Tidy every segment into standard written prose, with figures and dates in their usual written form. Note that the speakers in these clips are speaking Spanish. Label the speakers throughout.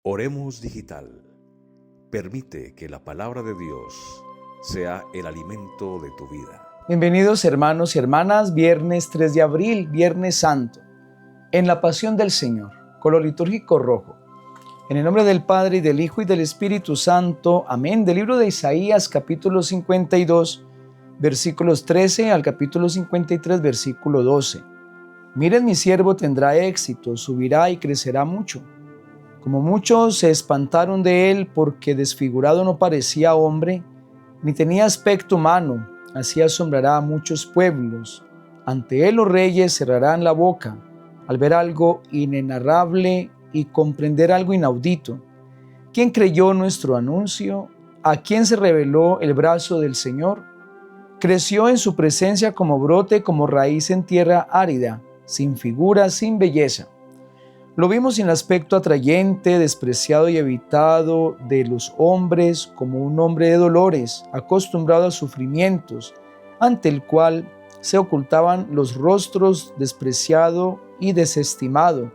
Speaker 1: Oremos Digital. Permite que la palabra de Dios sea el alimento de tu vida.
Speaker 2: Bienvenidos hermanos y hermanas, viernes 3 de abril, Viernes Santo, en la Pasión del Señor, color litúrgico rojo. En el nombre del Padre, y del Hijo, y del Espíritu Santo. Amén. Del libro de Isaías, capítulo 52, versículos 13 al capítulo 53, versículo 12. Miren, mi siervo tendrá éxito, subirá y crecerá mucho. Como muchos se espantaron de él porque desfigurado no parecía hombre, ni tenía aspecto humano, así asombrará a muchos pueblos. Ante él los reyes cerrarán la boca, al ver algo inenarrable y comprender algo inaudito. ¿Quién creyó nuestro anuncio? ¿A quién se reveló el brazo del Señor? Creció en su presencia como brote, como raíz en tierra árida, sin figura, sin belleza. Lo vimos sin aspecto atrayente, despreciado y evitado de los hombres, como un hombre de dolores, acostumbrado a sufrimientos, ante el cual se ocultaban los rostros, despreciado y desestimado.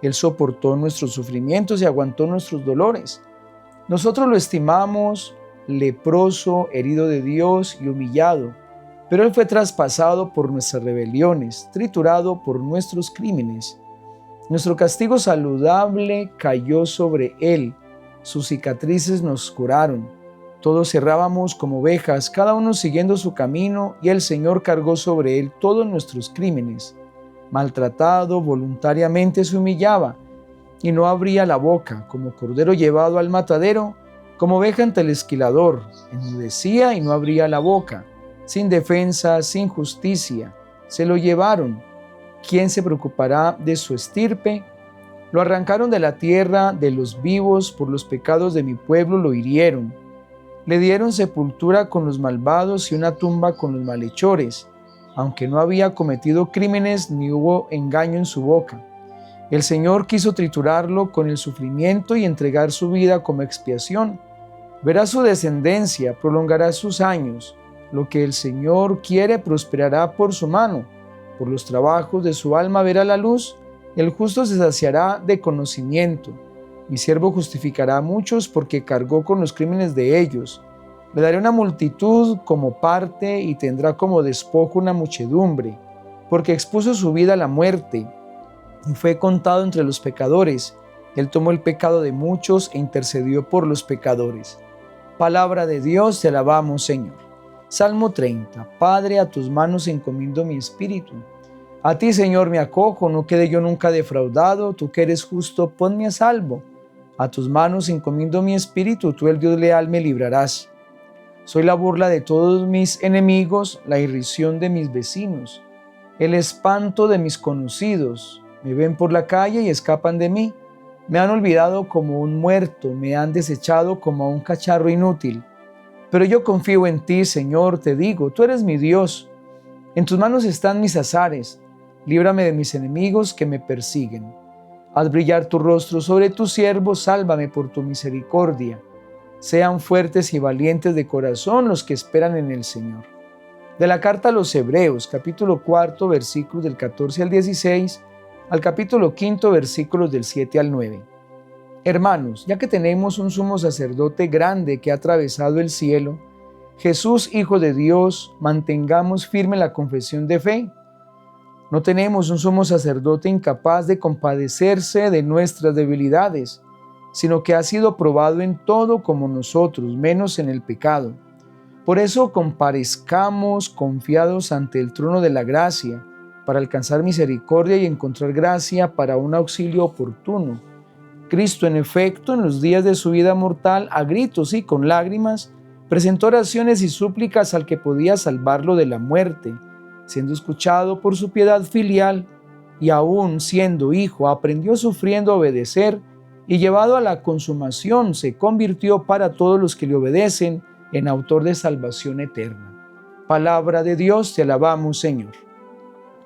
Speaker 2: Él soportó nuestros sufrimientos y aguantó nuestros dolores. Nosotros lo estimamos leproso, herido de Dios y humillado, pero Él fue traspasado por nuestras rebeliones, triturado por nuestros crímenes. Nuestro castigo saludable cayó sobre Él, sus cicatrices nos curaron. Todos errábamos como ovejas, cada uno siguiendo su camino, y el Señor cargó sobre Él todos nuestros crímenes. Maltratado, voluntariamente se humillaba, y no abría la boca, como cordero llevado al matadero, como oveja ante el esquilador, enmudecía y no abría la boca, sin defensa, sin justicia, se lo llevaron. ¿Quién se preocupará de su estirpe? Lo arrancaron de la tierra de los vivos, por los pecados de mi pueblo lo hirieron. Le dieron sepultura con los malvados y una tumba con los malhechores, aunque no había cometido crímenes ni hubo engaño en su boca. El Señor quiso triturarlo con el sufrimiento y entregar su vida como expiación. Verá su descendencia, prolongará sus años. Lo que el Señor quiere prosperará por su mano. Por los trabajos de su alma verá la luz, el justo se saciará de conocimiento. Mi siervo justificará a muchos porque cargó con los crímenes de ellos. Le daré una multitud como parte y tendrá como despojo una muchedumbre, porque expuso su vida a la muerte y fue contado entre los pecadores. Él tomó el pecado de muchos e intercedió por los pecadores. Palabra de Dios, te alabamos, Señor. Salmo 30. Padre, a tus manos encomiendo mi espíritu. A ti, Señor, me acojo, no quede yo nunca defraudado. Tú que eres justo, ponme a salvo. A tus manos encomiendo mi espíritu, tú, el Dios leal, me librarás. Soy la burla de todos mis enemigos, la irrisión de mis vecinos, el espanto de mis conocidos. Me ven por la calle y escapan de mí. Me han olvidado como un muerto, me han desechado como a un cacharro inútil. Pero yo confío en ti, Señor, te digo, tú eres mi Dios. En tus manos están mis azares. Líbrame de mis enemigos que me persiguen. Haz brillar tu rostro sobre tu siervo, sálvame por tu misericordia. Sean fuertes y valientes de corazón los que esperan en el Señor. De la carta a los Hebreos, capítulo 4, versículos del 14 al 16, al capítulo 5, versículos del 7 al 9. Hermanos, ya que tenemos un sumo sacerdote grande que ha atravesado el cielo, Jesús, Hijo de Dios, mantengamos firme la confesión de fe. No tenemos un sumo sacerdote incapaz de compadecerse de nuestras debilidades, sino que ha sido probado en todo como nosotros, menos en el pecado. Por eso comparezcamos confiados ante el trono de la gracia, para alcanzar misericordia y encontrar gracia para un auxilio oportuno. Cristo, en efecto, en los días de su vida mortal, a gritos y con lágrimas, presentó oraciones y súplicas al que podía salvarlo de la muerte, siendo escuchado por su piedad filial, y aún siendo hijo, aprendió sufriendo a obedecer, y llevado a la consumación, se convirtió para todos los que le obedecen en autor de salvación eterna. Palabra de Dios, te alabamos, Señor.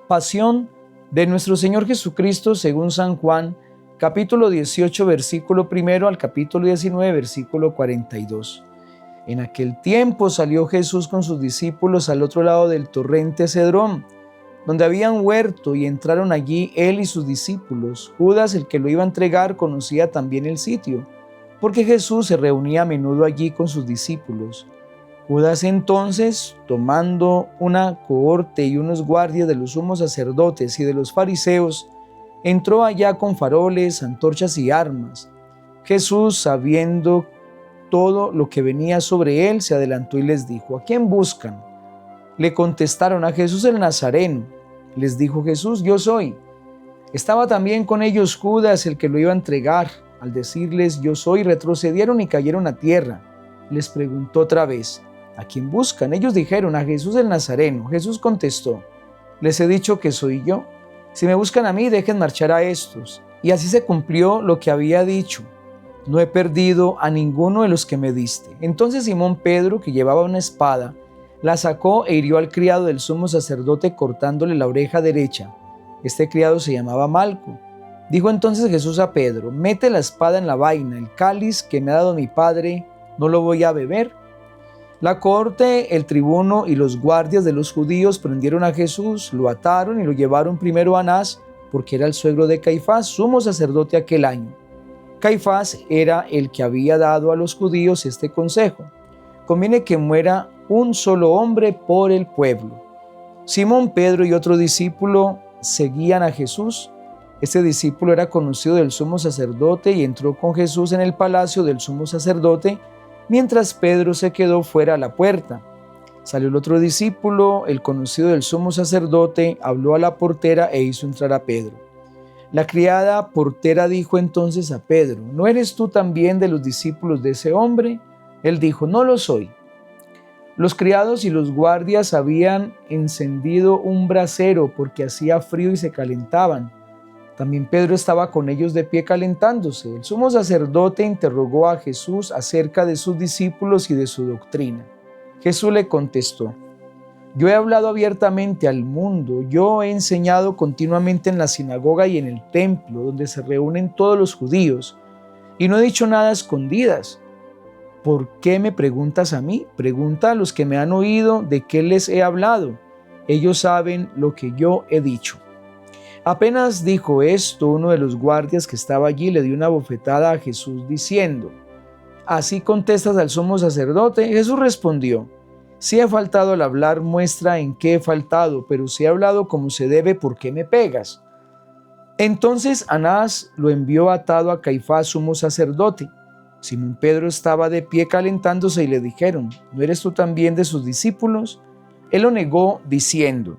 Speaker 2: Pasión de nuestro Señor Jesucristo según San Juan, capítulo 18, versículo 1 al capítulo 19, versículo 42. En aquel tiempo salió Jesús con sus discípulos al otro lado del torrente Cedrón, donde habían huerto, y entraron allí él y sus discípulos. Judas, el que lo iba a entregar, conocía también el sitio, porque Jesús se reunía a menudo allí con sus discípulos. Judas entonces, tomando una cohorte y unos guardias de los sumos sacerdotes y de los fariseos, entró allá con faroles, antorchas y armas. Jesús, sabiendo todo lo que venía sobre él, se adelantó y les dijo: ¿A quién buscan? Le contestaron: a Jesús el Nazareno. Les dijo Jesús: yo soy. Estaba también con ellos Judas, el que lo iba a entregar. Al decirles: yo soy, retrocedieron y cayeron a tierra. Les preguntó otra vez: ¿a quién buscan? Ellos dijeron: a Jesús el Nazareno. Jesús contestó: les he dicho que soy yo. Si me buscan a mí, dejen marchar a estos. Y así se cumplió lo que había dicho: no he perdido a ninguno de los que me diste. Entonces Simón Pedro, que llevaba una espada, la sacó e hirió al criado del sumo sacerdote cortándole la oreja derecha. Este criado se llamaba Malco. Dijo entonces Jesús a Pedro: mete la espada en la vaina, el cáliz que me ha dado mi Padre, ¿no lo voy a beber? La corte, el tribuno y los guardias de los judíos prendieron a Jesús, lo ataron y lo llevaron primero a Anás, porque era el suegro de Caifás, sumo sacerdote aquel año. Caifás era el que había dado a los judíos este consejo: conviene que muera un solo hombre por el pueblo. Simón Pedro y otro discípulo seguían a Jesús. Este discípulo era conocido del sumo sacerdote y entró con Jesús en el palacio del sumo sacerdote, mientras Pedro se quedó fuera a la puerta. Salió el otro discípulo, el conocido del sumo sacerdote, habló a la portera e hizo entrar a Pedro. La criada portera dijo entonces a Pedro: ¿no eres tú también de los discípulos de ese hombre? Él dijo: no lo soy. Los criados y los guardias habían encendido un brasero porque hacía frío y se calentaban. También Pedro estaba con ellos de pie calentándose. El sumo sacerdote interrogó a Jesús acerca de sus discípulos y de su doctrina. Jesús le contestó: yo he hablado abiertamente al mundo, yo he enseñado continuamente en la sinagoga y en el templo, donde se reúnen todos los judíos, y no he dicho nada a escondidas. ¿Por qué me preguntas a mí? Pregunta a los que me han oído de qué les he hablado. Ellos saben lo que yo he dicho. Apenas dijo esto, uno de los guardias que estaba allí le dio una bofetada a Jesús diciendo: ¿así contestas al sumo sacerdote? Jesús respondió: si he faltado al hablar, muestra en qué he faltado, pero si he hablado como se debe, ¿por qué me pegas? Entonces Anás lo envió atado a Caifás, sumo sacerdote. Simón Pedro estaba de pie calentándose y le dijeron: ¿no eres tú también de sus discípulos? Él lo negó diciendo: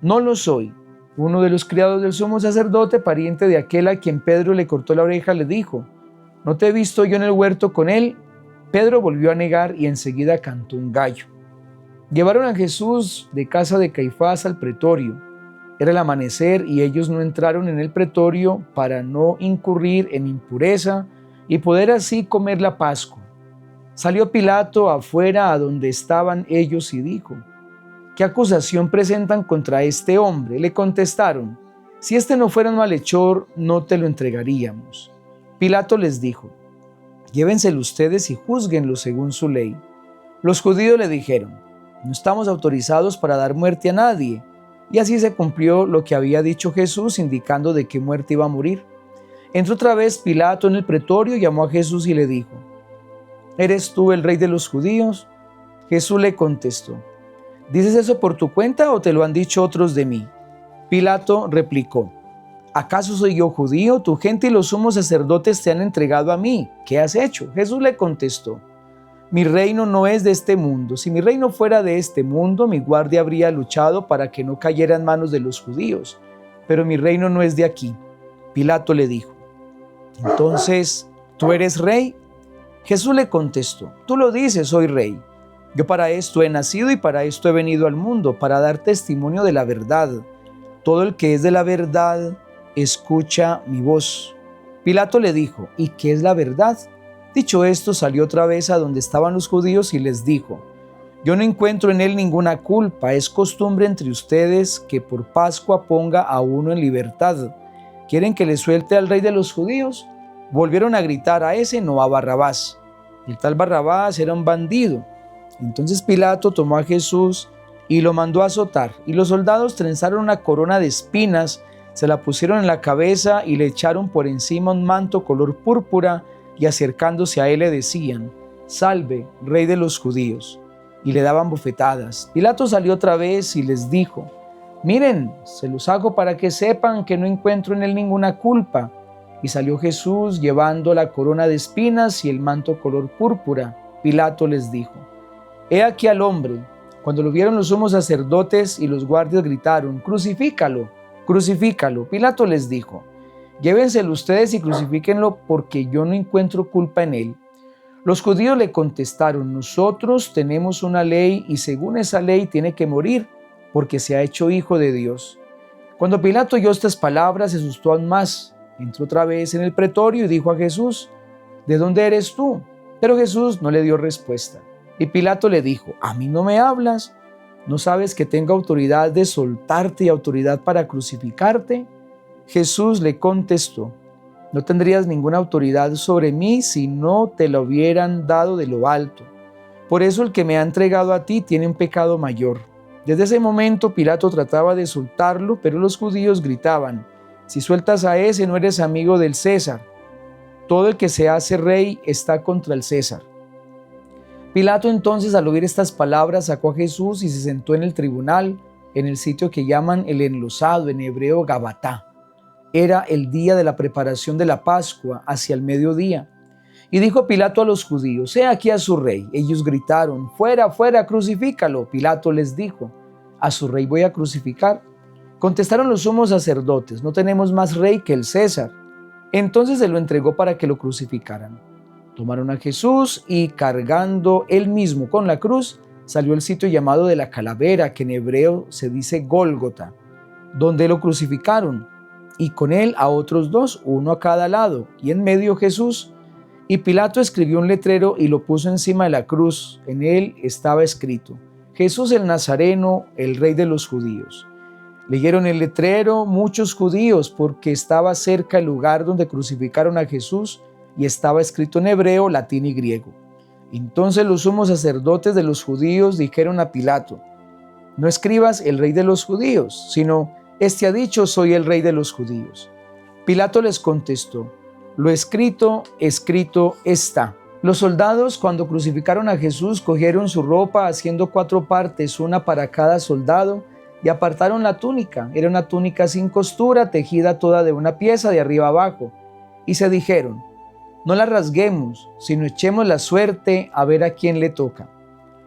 Speaker 2: no lo soy. Uno de los criados del sumo sacerdote, pariente de aquel a quien Pedro le cortó la oreja, le dijo: ¿no te he visto yo en el huerto con él? Pedro volvió a negar y enseguida cantó un gallo. Llevaron a Jesús de casa de Caifás al pretorio. Era el amanecer y ellos no entraron en el pretorio para no incurrir en impureza y poder así comer la Pascua. Salió Pilato afuera a donde estaban ellos y dijo: ¿qué acusación presentan contra este hombre? Le contestaron: si este no fuera un malhechor, no te lo entregaríamos. Pilato les dijo: llévenselo ustedes y júzguenlo según su ley. Los judíos le dijeron: no estamos autorizados para dar muerte a nadie. Y así se cumplió lo que había dicho Jesús, indicando de qué muerte iba a morir. Entró otra vez Pilato en el pretorio, llamó a Jesús y le dijo: ¿eres tú el rey de los judíos? Jesús le contestó: ¿dices eso por tu cuenta o te lo han dicho otros de mí? Pilato replicó: ¿acaso soy yo judío? Tu gente y los sumos sacerdotes te han entregado a mí. ¿Qué has hecho? Jesús le contestó: mi reino no es de este mundo. Si mi reino fuera de este mundo, mi guardia habría luchado para que no cayera en manos de los judíos. Pero mi reino no es de aquí. Pilato le dijo: entonces, ¿tú eres rey? Jesús le contestó: tú lo dices, soy rey. Yo para esto he nacido y para esto he venido al mundo, para dar testimonio de la verdad. Todo el que es de la verdad, escucha mi voz. Pilato le dijo: ¿y qué es la verdad? Dicho esto, salió otra vez a donde estaban los judíos y les dijo: yo no encuentro en él ninguna culpa. Es costumbre entre ustedes que por Pascua ponga a uno en libertad. ¿Quieren que le suelte al rey de los judíos? Volvieron a gritar: a ese no, a Barrabás. El tal Barrabás era un bandido. Entonces Pilato tomó a Jesús, y lo mandó a azotar. Y los soldados trenzaron una corona de espinas, se la pusieron en la cabeza y le echaron por encima un manto color púrpura, y acercándose a él le decían: «Salve, Rey de los judíos», y le daban bofetadas. Pilato salió otra vez y les dijo: «Miren, se los hago para que sepan que no encuentro en él ninguna culpa». Y salió Jesús llevando la corona de espinas y el manto color púrpura. Pilato les dijo: «He aquí al hombre». Cuando lo vieron los sumos sacerdotes y los guardias gritaron: «Crucifícalo, crucifícalo». Pilato les dijo: «Llévenselo ustedes y crucifíquenlo, porque yo no encuentro culpa en él». Los judíos le contestaron: «Nosotros tenemos una ley y según esa ley tiene que morir, porque se ha hecho hijo de Dios». Cuando Pilato oyó estas palabras, se asustó aún más. Entró otra vez en el pretorio y dijo a Jesús: «¿De dónde eres tú?». Pero Jesús no le dio respuesta. Y Pilato le dijo: «¿A mí no me hablas? ¿No sabes que tengo autoridad de soltarte y autoridad para crucificarte?». Jesús le contestó: «No tendrías ninguna autoridad sobre mí si no te la hubieran dado de lo alto. Por eso el que me ha entregado a ti tiene un pecado mayor». Desde ese momento Pilato trataba de soltarlo, pero los judíos gritaban: «Si sueltas a ese, no eres amigo del César. Todo el que se hace rey está contra el César». Pilato entonces, al oír estas palabras, sacó a Jesús y se sentó en el tribunal, en el sitio que llaman el enlosado, en hebreo Gabatá. Era el día de la preparación de la Pascua, hacia el mediodía. Y dijo Pilato a los judíos: «He aquí a su rey». Ellos gritaron: «Fuera, fuera, crucifícalo». Pilato les dijo: «¿A su rey voy a crucificar?». Contestaron los sumos sacerdotes: «No tenemos más rey que el César». Entonces se lo entregó para que lo crucificaran. Tomaron a Jesús y, cargando él mismo con la cruz, salió al sitio llamado de la calavera, que en hebreo se dice Gólgota, donde lo crucificaron, y con él a otros dos, uno a cada lado, y en medio Jesús. Y Pilato escribió un letrero y lo puso encima de la cruz. En él estaba escrito: «Jesús el Nazareno, el Rey de los judíos». Leyeron el letrero muchos judíos, porque estaba cerca el lugar donde crucificaron a Jesús, y estaba escrito en hebreo, latín y griego. Entonces los sumos sacerdotes de los judíos dijeron a Pilato: «No escribas el Rey de los judíos, sino: este ha dicho: soy el Rey de los judíos». Pilato les contestó: «Lo escrito, escrito está». Los soldados, cuando crucificaron a Jesús, cogieron su ropa, haciendo 4 partes, una para cada soldado, y apartaron la túnica. Era una túnica sin costura, tejida toda de una pieza de arriba abajo. Y se dijeron: «No la rasguemos, sino echemos la suerte a ver a quién le toca».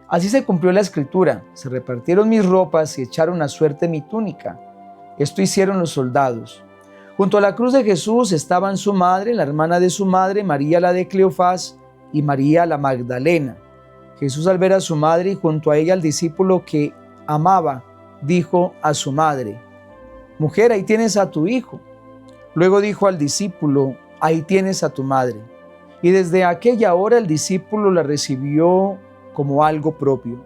Speaker 2: Así se cumplió la escritura: «Se repartieron mis ropas y echaron a suerte mi túnica». Esto hicieron los soldados. Junto a la cruz de Jesús estaban su madre, la hermana de su madre, María la de Cleofás, y María la Magdalena. Jesús, al ver a su madre y junto a ella al discípulo que amaba, dijo a su madre: «Mujer, ahí tienes a tu hijo». Luego dijo al discípulo: «Ahí tienes a tu madre». Y desde aquella hora el discípulo la recibió como algo propio.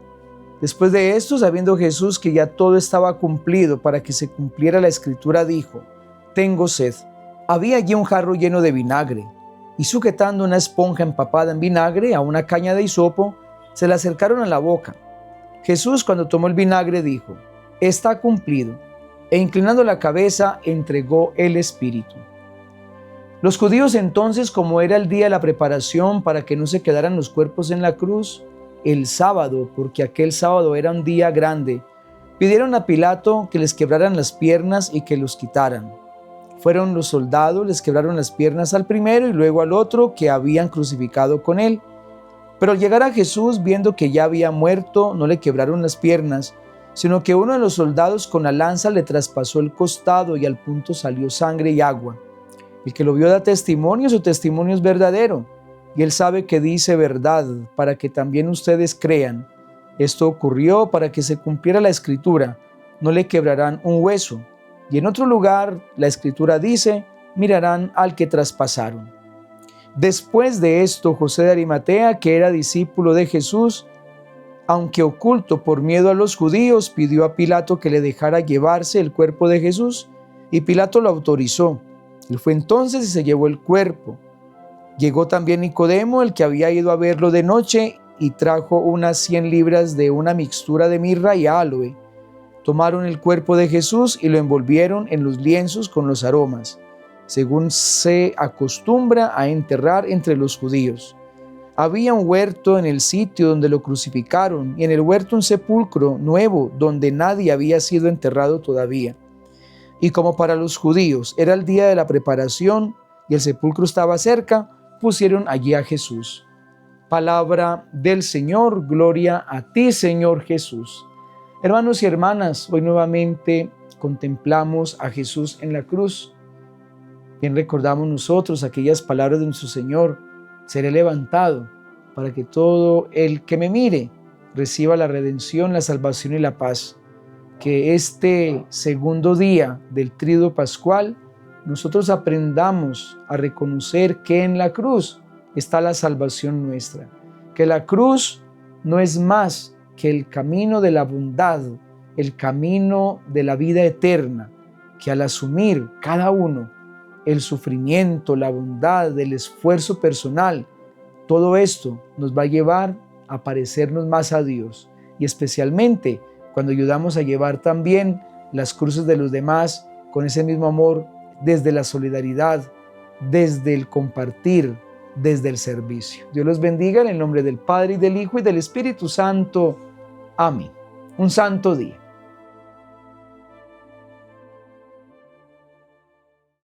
Speaker 2: Después de esto, sabiendo Jesús que ya todo estaba cumplido para que se cumpliera la escritura, dijo: «Tengo sed». Había allí un jarro lleno de vinagre, y sujetando una esponja empapada en vinagre a una caña de hisopo, se la acercaron a la boca. Jesús, cuando tomó el vinagre, dijo: «Está cumplido», e inclinando la cabeza, entregó el espíritu. Los judíos entonces, como era el día de la preparación para que no se quedaran los cuerpos en la cruz, el sábado, porque aquel sábado era un día grande, pidieron a Pilato que les quebraran las piernas y que los quitaran. Fueron los soldados, les quebraron las piernas al primero y luego al otro que habían crucificado con él. Pero al llegar a Jesús, viendo que ya había muerto, no le quebraron las piernas, sino que uno de los soldados con la lanza le traspasó el costado y al punto salió sangre y agua. El que lo vio da testimonio, su testimonio es verdadero, y él sabe que dice verdad, para que también ustedes crean. Esto ocurrió para que se cumpliera la escritura: no le quebrarán un hueso. Y en otro lugar, la escritura dice: mirarán al que traspasaron. Después de esto, José de Arimatea, que era discípulo de Jesús, aunque oculto por miedo a los judíos, pidió a Pilato que le dejara llevarse el cuerpo de Jesús, y Pilato lo autorizó. Él fue entonces y se llevó el cuerpo. Llegó también Nicodemo, el que había ido a verlo de noche, y trajo unas 100 libras de una mixtura de mirra y aloe. Tomaron el cuerpo de Jesús y lo envolvieron en los lienzos con los aromas, según se acostumbra a enterrar entre los judíos. Había un huerto en el sitio donde lo crucificaron, y en el huerto un sepulcro nuevo donde nadie había sido enterrado todavía. Y como para los judíos era el día de la preparación y el sepulcro estaba cerca, pusieron allí a Jesús. Palabra del Señor, gloria a ti, Señor Jesús. Hermanos y hermanas, hoy nuevamente contemplamos a Jesús en la cruz. Bien recordamos nosotros aquellas palabras de nuestro Señor: seré levantado para que todo el que me mire reciba la redención, la salvación y la paz. Que este segundo día del Tríodo Pascual nosotros aprendamos a reconocer que en la cruz está la salvación nuestra, que la cruz no es más que el camino de la bondad, el camino de la vida eterna, que al asumir cada uno el sufrimiento, la bondad, el esfuerzo personal, todo esto nos va a llevar a parecernos más a Dios, y especialmente cuando ayudamos a llevar también las cruces de los demás con ese mismo amor, desde la solidaridad, desde el compartir, desde el servicio. Dios los bendiga en el nombre del Padre, y del Hijo, y del Espíritu Santo. Amén. Un santo día.